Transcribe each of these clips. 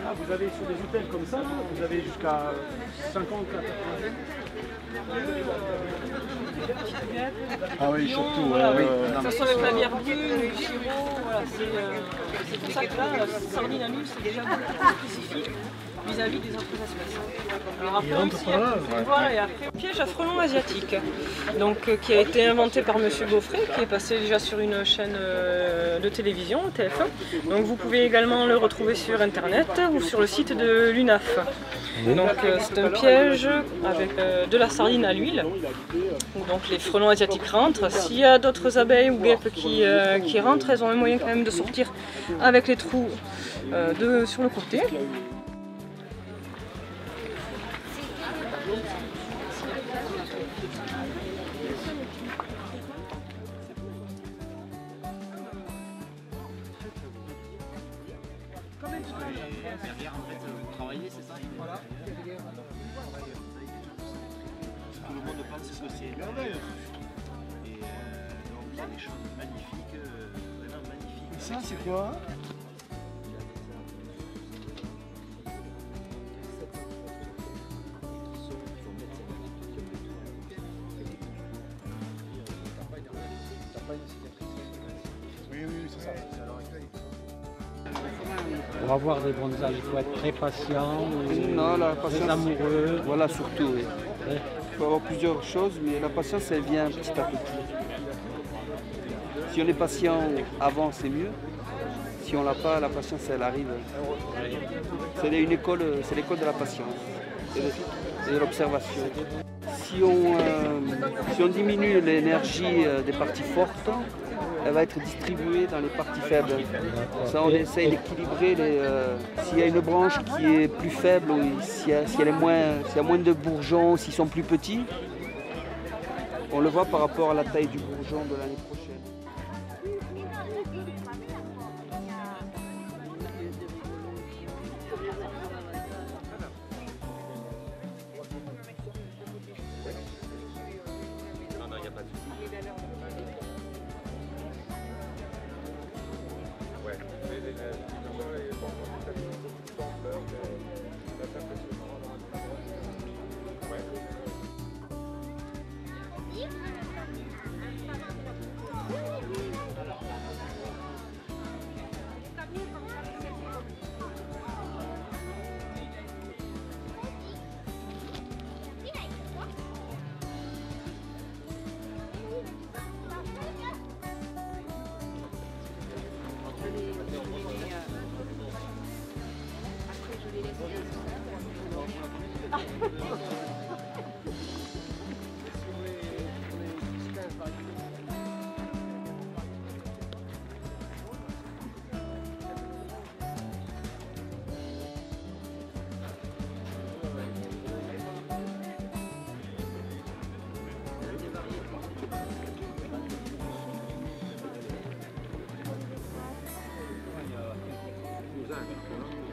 Là, vous avez sur des hôtels comme ça, vous avez jusqu'à 50, 80. Ah oui, surtout. Voilà, oui. que ce soit avec la bière brune, le sirop, voilà, c'est pour ça que là, la sardine à l'huile, c'est déjà beaucoup plus spécifique vis-à-vis des autres espèces. Alors après aussi, voilà, et après, le piège à frelons asiatique, donc, qui a été inventé par M. Gaufret, qui est passé déjà sur une chaîne de télévision, TF1. Donc vous pouvez également le retrouver sur internet ou sur le site de l'UNAF. Donc c'est un piège avec de la sardine à l'huile, où donc les frelons asiatiques rentrent. S'il y a d'autres abeilles ou guêpes qui rentrent, elles ont un moyen quand même de sortir avec les trous sur le côté. Derrière, en fait, vous travaillez, c'est ça? Voilà. Tout le monde pense que c'est merveilleux. Et donc, il y a des choses magnifiques, vraiment magnifiques. Et ça, c'est quoi? Oui, c'est ça. Pour avoir des bonsaïs, il faut être très patient, Non, la très patience, amoureux. voilà surtout. Oui. Ouais. Il faut avoir plusieurs choses, mais la patience, elle vient petit à petit. Si on est patient avant, c'est mieux. Si on l'a pas, la patience, elle arrive. C'est une école, c'est l'école de la patience et de l'observation. Si on diminue l'énergie des parties fortes, elle va être distribuée dans les parties faibles. Ça, on essaye d'équilibrer. S'il y a une branche qui est plus faible, ou s'il y a moins de bourgeons, s'ils sont plus petits, on le voit par rapport à la taille du bourgeon de l'année prochaine.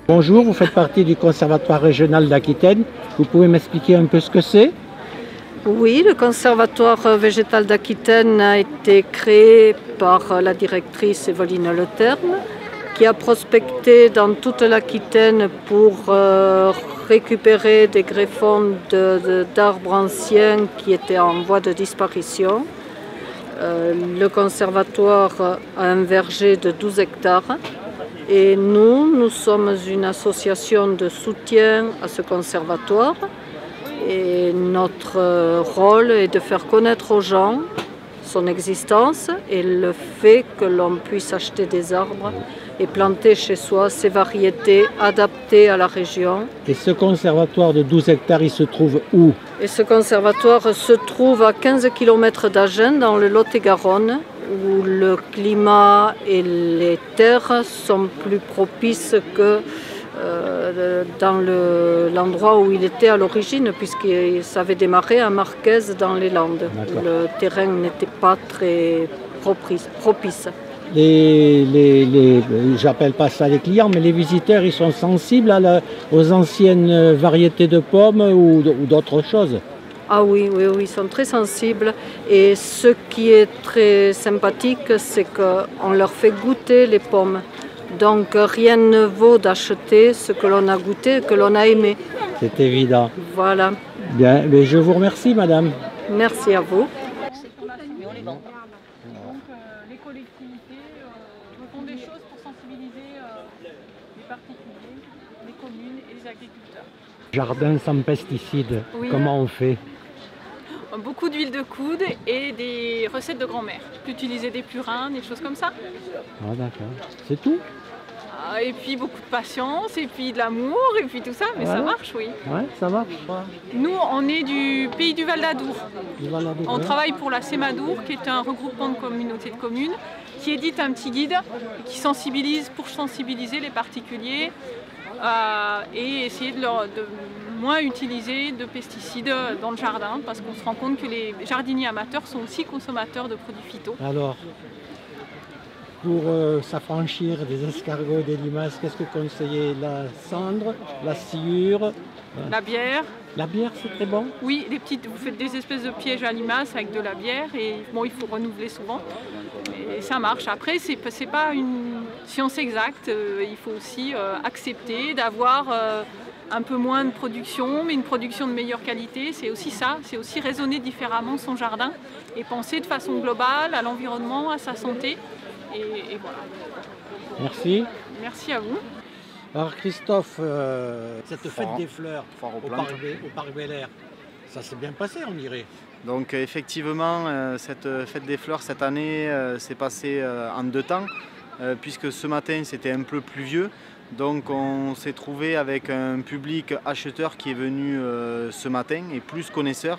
Bonjour, vous faites partie du Conservatoire régional d'Aquitaine. Vous pouvez m'expliquer un peu ce que c'est? Oui, le Conservatoire végétal d'Aquitaine a été créé par la directrice Evelyne Leterme, qui a prospecté dans toute l'Aquitaine pour récupérer des greffons d'arbres anciens qui étaient en voie de disparition. Le conservatoire a un verger de 12 hectares et nous sommes une association de soutien à ce conservatoire. Et notre rôle est de faire connaître aux gens son existence et le fait que l'on puisse acheter des arbres et planter chez soi ces variétés adaptées à la région. Et ce conservatoire de 12 hectares, il se trouve où? Et ce conservatoire se trouve à 15 km d'Agen, dans le Lot-et-Garonne, où le climat et les terres sont plus propices que dans l'endroit où il était à l'origine, puisque ça avait démarré à Marquez dans les Landes. Le terrain n'était pas très propice. J'appelle pas ça les clients, mais les visiteurs, ils sont sensibles aux anciennes variétés de pommes ou d'autres choses? Ah oui, ils sont très sensibles. Et ce qui est très sympathique, c'est qu'on leur fait goûter les pommes. Donc rien ne vaut d'acheter ce que l'on a goûté, que l'on a aimé. C'est évident. Voilà. Bien, mais je vous remercie, madame. Merci à vous. Donc les collectivités font des choses pour sensibiliser les particuliers, les communes et les agriculteurs. Jardin sans pesticides, Oui. Comment on fait? Beaucoup d'huile de coude et des recettes de grand-mère. Utiliser des purins, des choses comme ça. Ah d'accord. C'est tout? Et puis beaucoup de patience, et puis de l'amour, et puis tout ça, mais Voilà. ça marche, oui. Ouais, ça marche. Nous, on est du pays du Val d'Adour. On Ouais. travaille pour la CEMADOUR, qui est un regroupement de communautés de communes, qui édite un petit guide qui sensibilise pour sensibiliser les particuliers et essayer de moins utiliser de pesticides dans le jardin, parce qu'on se rend compte que les jardiniers amateurs sont aussi consommateurs de produits phyto. Alors, pour s'affranchir des escargots et des limaces, qu'est-ce que vous conseillez? La cendre, la sciure, La bière, la bière, c'est très bon. oui, vous faites des espèces de pièges à limaces avec de la bière, et bon, il faut renouveler souvent, et ça marche. Après, c'est pas une science exacte, il faut aussi accepter d'avoir un peu moins de production, mais une production de meilleure qualité. C'est aussi ça, c'est aussi raisonner différemment son jardin et penser de façon globale à l'environnement, à sa santé. Et voilà. Merci. Merci à vous. Alors Christophe, cette fête des fleurs Foire aux au plantes. Parc Bel Air, ça s'est bien passé, on dirait. Donc effectivement, cette fête des fleurs cette année s'est passée en deux temps, puisque ce matin c'était un peu pluvieux. Donc on s'est trouvé avec un public acheteur qui est venu ce matin et plus connaisseur.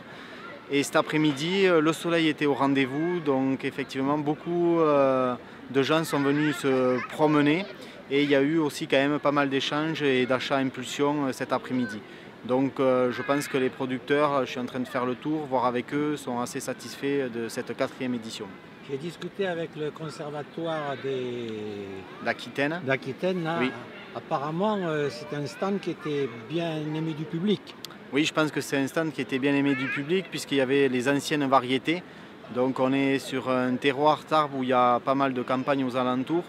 Et cet après-midi, le soleil était au rendez-vous, donc effectivement beaucoup de gens sont venus se promener. Et il y a eu aussi quand même pas mal d'échanges et d'achats impulsion cet après-midi. Donc je pense que les producteurs, je suis en train de faire le tour, voir avec eux, sont assez satisfaits de cette 4e édition. J'ai discuté avec le conservatoire D'Aquitaine. d'Aquitaine. Oui. Apparemment, c'est un stand qui était bien aimé du public. Oui, je pense que c'est un stand qui était bien aimé du public puisqu'il y avait les anciennes variétés. Donc on est sur un terroir tarbes où il y a pas mal de campagnes aux alentours.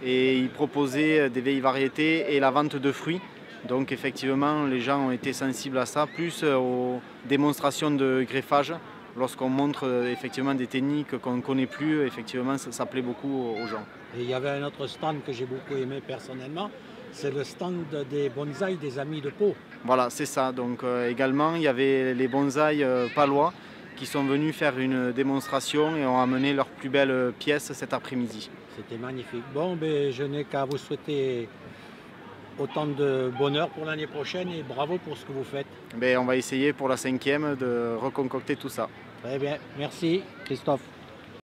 Et ils proposaient des vieilles variétés et la vente de fruits. Donc effectivement, les gens ont été sensibles à ça, plus aux démonstrations de greffage. Lorsqu'on montre effectivement des techniques qu'on ne connaît plus, effectivement, ça plaît beaucoup aux gens. Et il y avait un autre stand que j'ai beaucoup aimé personnellement, c'est le stand des bonsaïs des Amis de Pau. Voilà, c'est ça. Donc également, il y avait les bonsaïs palois qui sont venus faire une démonstration et ont amené leurs plus belles pièces cet après-midi. C'était magnifique. Bon, ben, je n'ai qu'à vous souhaiter autant de bonheur pour l'année prochaine et bravo pour ce que vous faites. On va essayer pour la 5e de reconcocter tout ça. Très bien, merci Christophe.